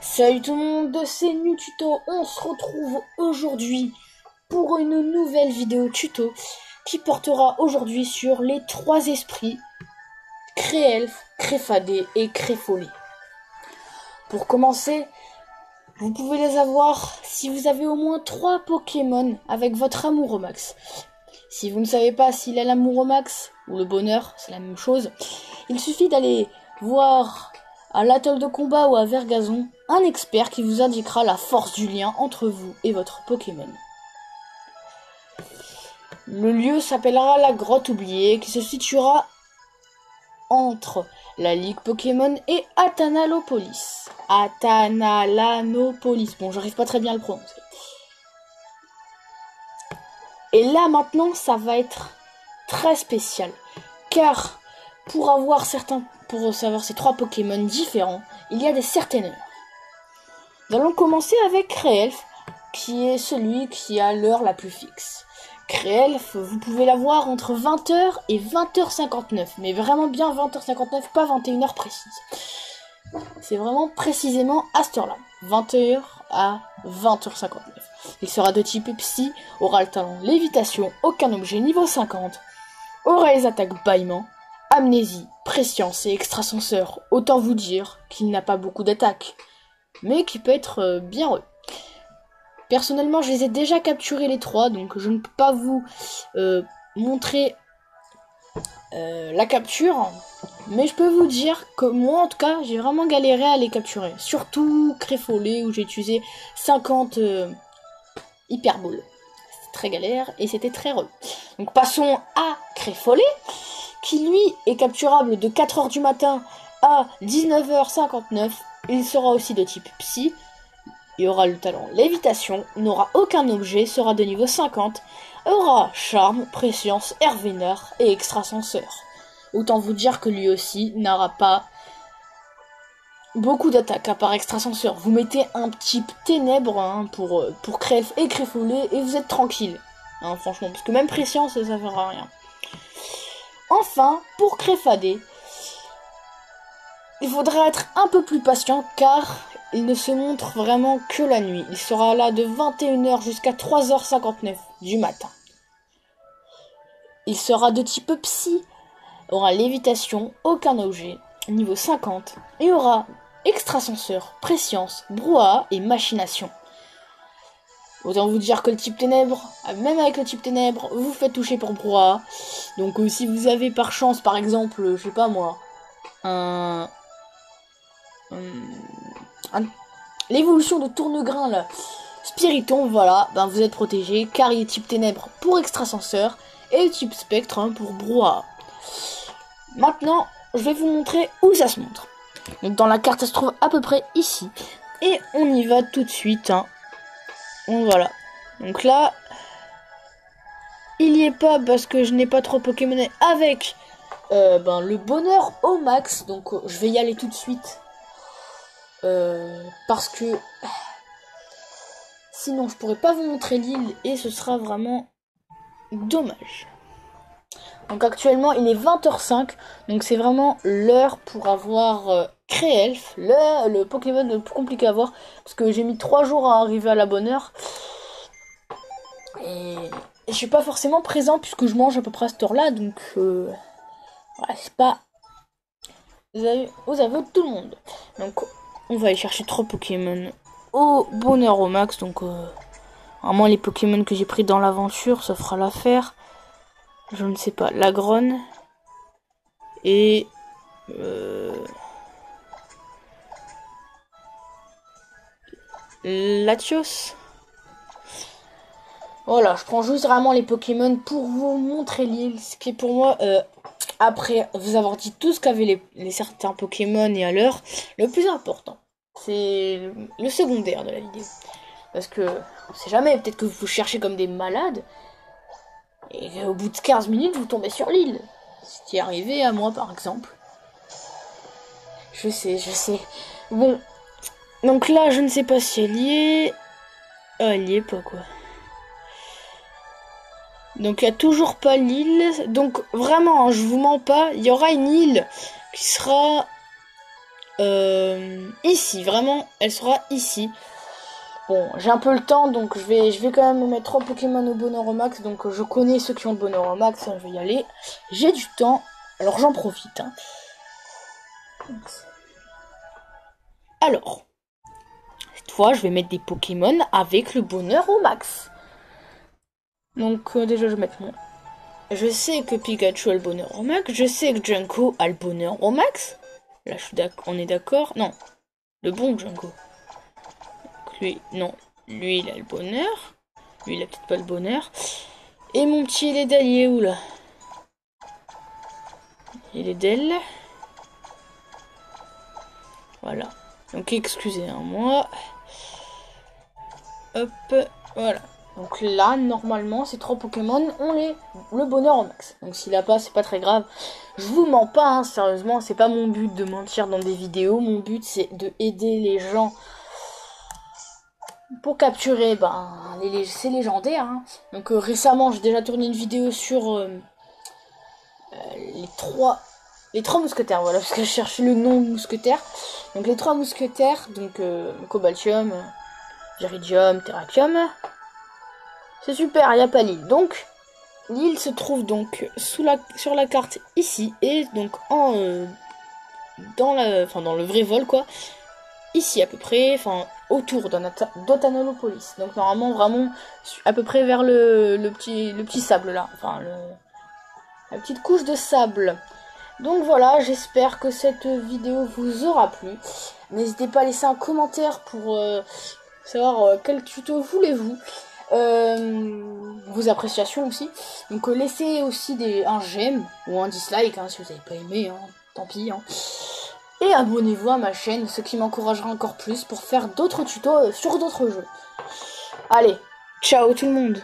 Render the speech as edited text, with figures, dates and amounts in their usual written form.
Salut tout le monde, c'est NuTuto. On se retrouve aujourd'hui pour une nouvelle vidéo tuto qui portera aujourd'hui sur les 3 esprits Créelfe, Créfadé et Créfolé. Pour commencer, vous pouvez les avoir si vous avez au moins 3 Pokémon avec votre amour au max. Si vous ne savez pas s'il a l'amour au max ou le bonheur, c'est la même chose, il suffit d'aller voir à l'atelier de combat ou à Vergazon un expert qui vous indiquera la force du lien entre vous et votre Pokémon. Le lieu s'appellera la Grotte Oubliée, qui se situera entre la Ligue Pokémon et Atanalopolis. Atanalanopolis. Bon, j'arrive pas très bien à le prononcer. Et là maintenant, ça va être très spécial, car pour savoir ces 3 Pokémon différents, il y a des certaines heures. Nous allons commencer avec Créelfe, qui est celui qui a l'heure la plus fixe. Créelfe, vous pouvez l'avoir entre 20h et 20h59, mais vraiment bien 20h59, pas 21h précise. C'est vraiment précisément à cette heure-là, 20h à 20h59. Il sera de type Psy, aura le talent Lévitation, aucun objet niveau 50, aura les attaques bâillement, amnésie, prescience et extrasenseur. Autant vous dire qu'il n'a pas beaucoup d'attaques, mais qui peut être bien heureux. Personnellement, je les ai déjà capturés les 3, donc je ne peux pas vous montrer la capture, mais je peux vous dire que moi, en tout cas, j'ai vraiment galéré à les capturer. Surtout Créfolé, où j'ai utilisé 50 hyperballs. C'était très galère et c'était très heureux. Donc passons à Créfolé, qui lui est capturable de 4h du matin à 19h59. Il sera aussi de type Psy. Il aura le talent Lévitation, n'aura aucun objet, sera de niveau 50, aura Charme, Prescience, Air Vénère et Extrasenseur. Autant vous dire que lui aussi n'aura pas beaucoup d'attaques à part Extrasenseur. Vous mettez un type Ténèbres pour Créelfe et Créfolé et vous êtes tranquille. Franchement, parce que même Prescience, ça fera rien. Enfin, pour Créfadé, il faudra être un peu plus patient car il ne se montre vraiment que la nuit. Il sera là de 21h jusqu'à 3h59 du matin. Il sera de type Psy, aura Lévitation, aucun objet, niveau 50, et aura Extrasenseur, Prescience, Brouhaha et Machination. Autant vous dire que le type Ténèbres, même avec le type Ténèbres, vous faites toucher pour Brouhaha. Donc si vous avez par chance, par exemple, je sais pas moi, l'évolution de Tournegrain là, Spiriton, voilà, vous êtes protégé car il est type Ténèbres pour Extrasenseur et le type Spectre pour Brouhaha. Maintenant, je vais vous montrer où ça se montre. Donc dans la carte, ça se trouve à peu près ici et on y va tout de suite. Donc voilà. Donc là, il y est pas parce que je n'ai pas trop Pokémon avec le bonheur au max. Donc je vais y aller tout de suite. Parce que sinon je pourrais pas vous montrer l'île et ce sera vraiment dommage. Donc actuellement il est 20h05, donc c'est vraiment l'heure pour avoir Créelfe, le Pokémon le plus compliqué à avoir, parce que j'ai mis 3 jours à arriver à la bonne heure. Et je suis pas forcément présent puisque je mange à peu près à cette heure là, donc voilà, c'est pas... Vous avez tout le monde. Donc on va aller chercher 3 Pokémon au bonheur au max. Donc vraiment les Pokémon que j'ai pris dans l'aventure, ça fera l'affaire. Je ne sais pas, Lagronne et Latios. Voilà, je prends juste vraiment les Pokémon pour vous montrer l'île, ce qui est pour moi, après vous avoir dit tout ce qu'avaient les certains Pokémon et à l'heure, le plus important, c'est le secondaire de la vidéo. Parce que, on sait jamais, peut-être que vous cherchez comme des malades, et au bout de 15 minutes, vous tombez sur l'île. Ce qui est arrivé à moi, par exemple. Je sais. Bon, donc là, je ne sais pas si elle y est. Ah, elle y est pas, quoi. Donc il n'y a toujours pas l'île. Donc vraiment, je vous mens pas, il y aura une île qui sera ici, vraiment, elle sera ici. Bon, j'ai un peu le temps, donc je vais quand même mettre 3 Pokémon au bonheur au max. Donc je connais ceux qui ont le bonheur au max, je vais y aller. J'ai du temps, alors j'en profite. Hein. Alors, cette fois, je vais mettre des Pokémon avec le bonheur au max. Donc déjà, je vais mettre mon... Je sais que Pikachu a le bonheur au max. Je sais que Junko a le bonheur au max. Là, on est d'accord. Non, le bon Junko. Donc, lui, non. Lui, il a le bonheur. Lui, il a peut-être pas le bonheur. Et mon petit Lédel, il est où, là? Il est d'elle. Voilà. Donc, excusez-moi. Hop, voilà. Donc là, normalement, ces 3 Pokémon ont le bonheur au max. Donc s'il a pas, c'est pas très grave. Je vous mens pas, hein, sérieusement, c'est pas mon but de mentir dans des vidéos. Mon but, c'est de aider les gens pour capturer ces légendaires. Hein. Donc récemment, j'ai déjà tourné une vidéo sur les trois mousquetaires. Voilà, parce que je cherchais le nom mousquetaire. Donc les 3 mousquetaires, donc Cobaltium, Viridium, Terrakium. C'est super, il n'y a pas l'île. Donc, l'île se trouve donc sur la carte ici, et donc dans le vrai vol, quoi. Ici, à peu près, autour d'Otanolopolis. Donc, normalement, vraiment, à peu près vers le petit sable, là. La petite couche de sable. Donc, voilà, j'espère que cette vidéo vous aura plu. N'hésitez pas à laisser un commentaire pour savoir quel tuto voulez-vous. Vos appréciations aussi. Donc laissez aussi un j'aime ou un dislike hein, si vous n'avez pas aimé, hein, tant pis. Hein. Et abonnez-vous à ma chaîne, ce qui m'encouragera encore plus pour faire d'autres tutos sur d'autres jeux. Allez, ciao tout le monde.